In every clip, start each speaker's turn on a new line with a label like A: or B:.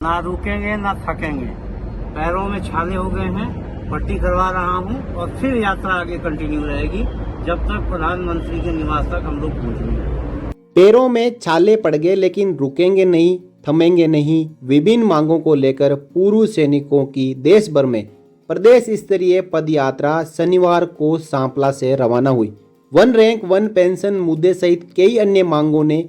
A: ना रुकेंगे ना थकेंगे। पैरों में छाले हो गए हैं, पट्टी करवा रहा हूं और फिर यात्रा आगे कंटिन्यू रहेगी जब तक प्रधानमंत्री के निवास तक हम लोग पहुंचेंगे।
B: पैरों में छाले पड़ गए लेकिन रुकेंगे नहीं, थमेंगे नहीं। विभिन्न मांगों को लेकर पूर्व सैनिकों की देश भर में प्रदेश स्तरीय पद यात्रा शनिवार को सांपला से रवाना हुई। वन रैंक वन पेंशन मुद्दे सहित कई अन्य मांगों ने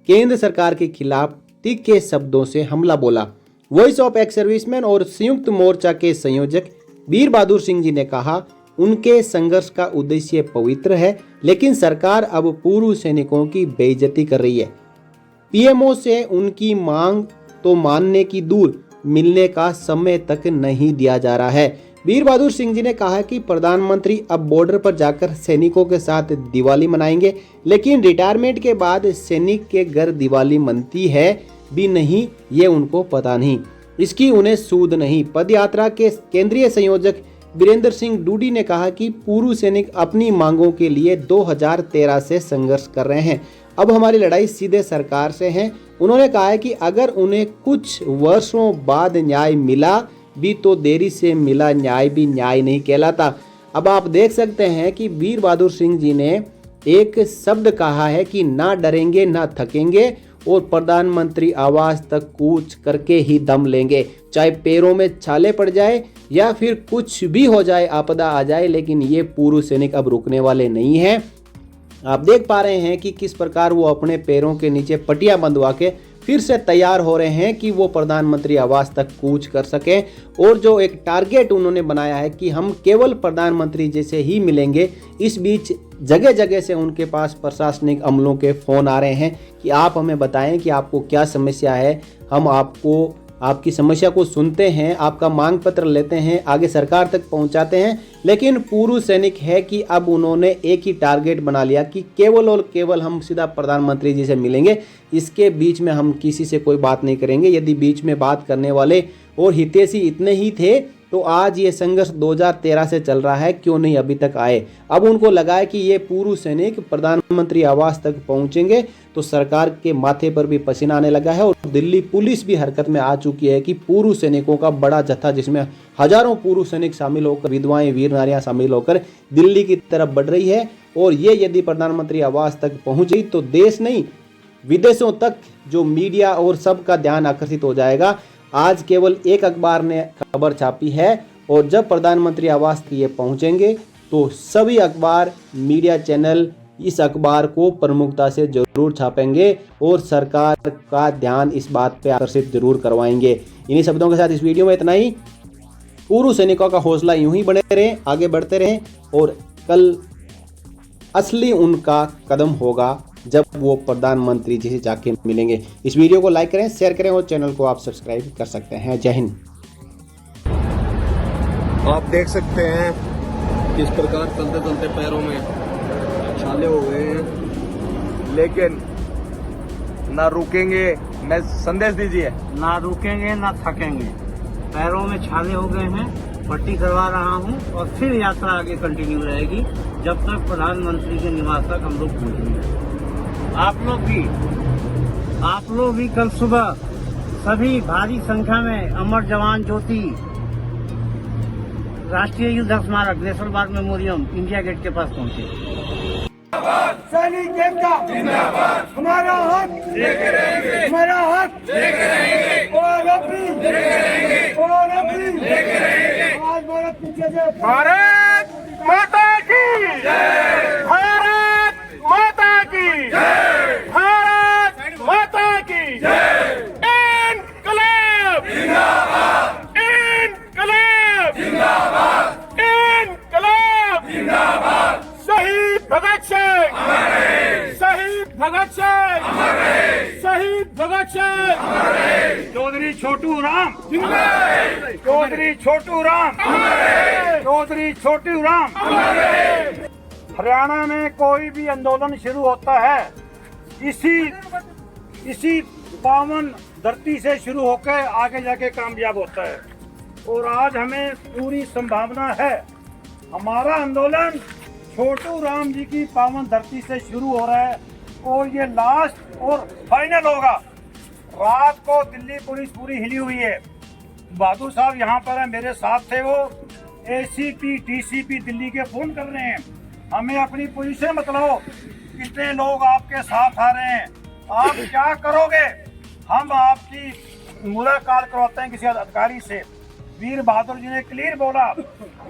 B: केंद्र सरकार के खिलाफ तीखे शब्दों से हमला बोला। वॉइस ऑफ एक्स सर्विसमैन और संयुक्त मोर्चा के संयोजक वीर बहादुर सिंह जी ने कहा, उनके संघर्ष का उद्देश्य पवित्र है, लेकिन सरकार अब पूर्व सैनिकों की बेइज्जती कर रही है। पीएमओ से उनकी मांग तो मानने की दूर, मिलने का समय तक नहीं दिया जा रहा है। वीर बहादुर सिंह जी ने कहा कि प्रधानमंत्री अब बॉर्डर पर जाकर सैनिकों के साथ दिवाली मनाएंगे, लेकिन रिटायरमेंट के बाद सैनिक के घर दिवाली मनती है भी नहीं, ये उनको पता नहीं, इसकी उन्हें सूद नहीं। पदयात्रा के केंद्रीय संयोजक वीरेंद्र सिंह डूडी ने कहा कि पूर्व सैनिक अपनी मांगों के लिए 2013 से संघर्ष कर रहे हैं। अब हमारी लड़ाई सीधे सरकार से है। उन्होंने कहा है कि अगर उन्हें कुछ वर्षों बाद न्याय मिला भी तो देरी से मिला न्याय भी न्याय नहीं कहलाता। अब आप देख सकते हैं कि वीर बहादुर सिंह जी ने एक शब्द कहा है कि ना डरेंगे ना थकेंगे और प्रधानमंत्री आवास तक कूच करके ही दम लेंगे, चाहे पैरों में छाले पड़ जाए या फिर कुछ भी हो जाए, आपदा आ जाए, लेकिन ये पूर्व सैनिक अब रुकने वाले नहीं हैं। आप देख पा रहे हैं कि किस प्रकार वो अपने पैरों के नीचे पटिया बंधवा के फिर से तैयार हो रहे हैं कि वो प्रधानमंत्री आवास तक कूच कर सकें। और जो एक टारगेट उन्होंने बनाया है कि हम केवल प्रधानमंत्री जैसे ही मिलेंगे, इस बीच जगह जगह से उनके पास प्रशासनिक अमलों के फ़ोन आ रहे हैं कि आप हमें बताएं कि आपको क्या समस्या है, हम आपकी समस्या को सुनते हैं, आपका मांग पत्र लेते हैं, आगे सरकार तक पहुंचाते हैं। लेकिन पूर्व सैनिक है कि अब उन्होंने एक ही टारगेट बना लिया कि केवल और केवल हम सीधा प्रधानमंत्री जी से मिलेंगे, इसके बीच में हम किसी से कोई बात नहीं करेंगे। यदि बीच में बात करने वाले और हितैषी इतने ही थे तो आज ये संघर्ष 2013 से चल रहा है, क्यों नहीं अभी तक आए। अब उनको लगा है कि ये पूर्व सैनिक प्रधानमंत्री आवास तक पहुंचेंगे तो सरकार के माथे पर भी पसीना आने लगा है। और दिल्ली पुलिस भी हरकत में आ चुकी है कि पूर्व सैनिकों का बड़ा जत्था, जिसमें हजारों पूर्व सैनिक शामिल होकर, विधवाएं वीर नारियां शामिल होकर दिल्ली की तरफ बढ़ रही है। और ये यदि प्रधानमंत्री आवास तक पहुंची तो देश नहीं विदेशों तक जो मीडिया और सबका ध्यान आकर्षित हो जाएगा। आज केवल एक अखबार ने खबर छापी है और जब प्रधानमंत्री आवास ये पहुंचेंगे तो सभी अखबार, मीडिया चैनल इस अखबार को प्रमुखता से जरूर छापेंगे और सरकार का ध्यान इस बात पे आकर्षित जरूर करवाएंगे। इन्हीं शब्दों के साथ इस वीडियो में इतना ही। पूर्व सैनिकों का हौसला यूं ही बने रहें, आगे बढ़ते रहें और कल असली उनका कदम होगा जब वो प्रधानमंत्री जी से जाके मिलेंगे। इस वीडियो को लाइक करें, शेयर करें और चैनल को आप सब्सक्राइब कर सकते हैं। जय हिंद।
C: आप देख सकते हैं किस प्रकार चलते चलते पैरों में छाले हो गए हैं, लेकिन ना रुकेंगे। मैं संदेश दीजिए।
A: ना रुकेंगे ना थकेंगे। पैरों में छाले हो गए हैं, पट्टी करवा रहा हूं और फिर यात्रा आगे कंटिन्यू रहेगी जब तक प्रधानमंत्री के निवास तक हम लोग पहुंचेंगे। आप लोग भी कल सुबह सभी भारी संख्या में अमर जवान ज्योति राष्ट्रीय युद्ध स्मारक national war memorial India Gate के पास पहुंचे।
D: सैनिक एकता जिंदाबाद, हमारा हक लेके रहेंगे, हमारा हक लेके रहेंगे, और अपनी लेके रहेंगे, और अपनी लेके रहेंगे। आज भारत पीछे से
C: भारत माता की जय, भारत माता की जय, भारत माता की जय। इनकलाब जिंदाबाद, इनकलाब जिंदाबाद, इनकलाब जिंदाबाद। शहीद भगत सिंह अमर रहे, शहीद भगत सिंह अमर रहे, शहीद भगत सिंह अमर रहे।
A: चौधरी छोटू राम
C: जिंदाबाद,
A: चौधरी छोटू राम
C: अमर रहे,
A: चौधरी छोटू राम।
C: अमर रहे।
A: हरियाणा में कोई भी आंदोलन शुरू होता है इसी पावन धरती से शुरू होकर आगे जाके कामयाब होता है। और आज हमें पूरी संभावना है, हमारा आंदोलन छोटू राम जी की पावन धरती से शुरू हो रहा है और ये लास्ट और फाइनल होगा।
D: रात को दिल्ली पुलिस पूरी हिली हुई है। बहादुर साहब यहाँ पर है, मेरे साथ थे वो। एसीपी डीसीपी दिल्ली के फोन कर रहे हैं, हमें अपनी पोजीशन बताओ, कितने लोग आपके साथ आ रहे हैं, आप क्या करोगे। हम आपकी मुलाकात करवाते हैं किसी अधिकारी से। वीर बहादुर जी ने क्लियर बोला,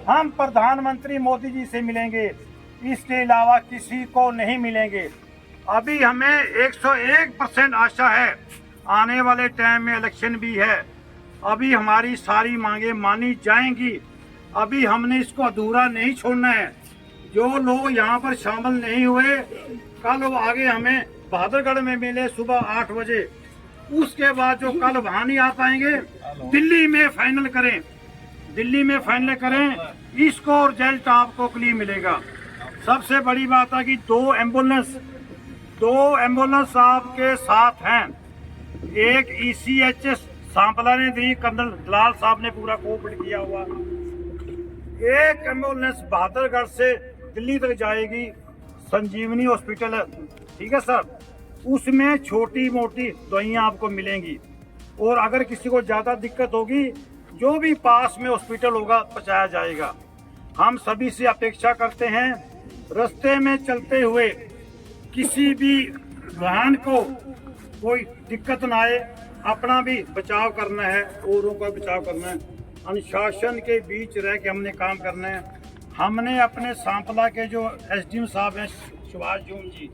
D: हम प्रधानमंत्री मोदी जी से मिलेंगे, इसके अलावा किसी को नहीं मिलेंगे। अभी हमें 101% आशा है, आने वाले टाइम में इलेक्शन भी है, अभी हमारी सारी मांगे मानी जाएंगी। अभी हमने इसको अधूरा नहीं छोड़ना है। जो लोग यहाँ पर शामिल नहीं हुए, कल वो आगे हमें बहादुरगढ़ में मिले सुबह 8 बजे। उसके बाद जो कल वहाँ नहीं आ पाएंगे, दिल्ली में फाइनल करें, दिल्ली में फाइनल करें, इसको रिजल्ट आपको क्लियर मिलेगा। सबसे बड़ी बात है कि दो एम्बुलेंस आपके साथ हैं। एक ECHS सांपला ने दी, कर्नल दलाल साहब ने पूरा कोऑपरेट किया हुआ। एक एम्बुलेंस बहादुरगढ़ से दिल्ली तक जाएगी, संजीवनी हॉस्पिटल है, ठीक है सर, उसमें छोटी मोटी दवाइयाँ आपको मिलेंगी। और अगर किसी को ज़्यादा दिक्कत होगी, जो भी पास में हॉस्पिटल होगा पहुँचाया जाएगा। हम सभी से अपेक्षा करते हैं, रास्ते में चलते हुए किसी भी वाहन को कोई दिक्कत ना आए, अपना भी बचाव करना है, औरों का बचाव करना है। अनुशासन के बीच रह के हमने काम करना है। हमने अपने सांपला के जो SDM साहब हैं सुभाष जून जी,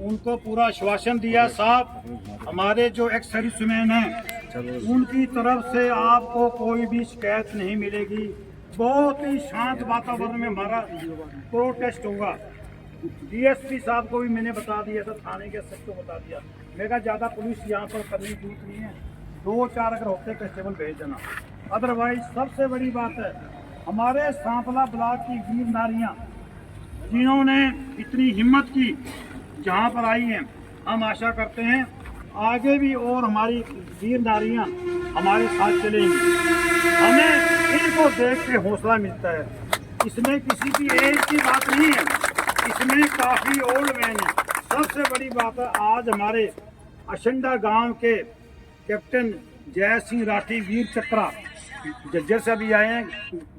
D: उनको पूरा आश्वासन दिया, साहब हमारे जो एक्स सर्विसमैन हैं उनकी तरफ से आपको कोई भी शिकायत नहीं मिलेगी। बहुत ही शांत वातावरण में हमारा प्रोटेस्ट होगा। DSP साहब को भी मैंने बता दिया था, थाने के सबको बता दिया। मैं कहा ज़्यादा पुलिस यहाँ पर करने की जरूरत नहीं है, 2-4 अगर होते कांस्टेबल भेज देना। अदरवाइज सबसे बड़ी बात है, हमारे सांपला ब्लॉक की वीर नारियाँ जिन्होंने इतनी हिम्मत की जहाँ पर आई हैं, हम आशा करते हैं आगे भी और हमारी वीर नारियाँ हमारे साथ चलेंगी। हमें इनको देख के हौसला मिलता है। इसमें किसी की एज की बात नहीं है, इसमें काफ़ी ओल्ड मैन है। सबसे बड़ी बात है, आज हमारे अशंडा गांव के कैप्टन जय सिंह राठी वीर चक्रा जज्जर से भी आए हैं,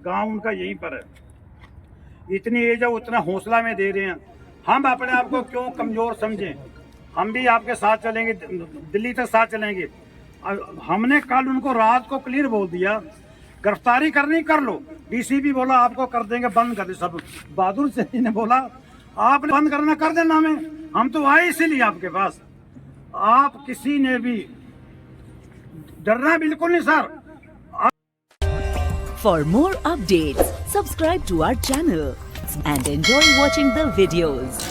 D: गांव उनका यहीं पर है। इतनी एज है, उतना हौसला में दे रहे हैं। हम अपने आप को क्यों कमज़ोर समझें, हम भी आपके साथ चलेंगे, दिल्ली तक साथ चलेंगे। हमने कल उनको रात को क्लियर बोल दिया, गिरफ्तारी करनी कर लो। DCP बोला आपको कर देंगे, बंद कर दे सब। बहादुर सिंह ने बोला आपने बंद करना कर देना, हम तो आए इसीलिए आपके पास। आप किसी ने भी डरना बिल्कुल नहीं sir.
E: For more updates, subscribe to our channel and enjoy watching the videos.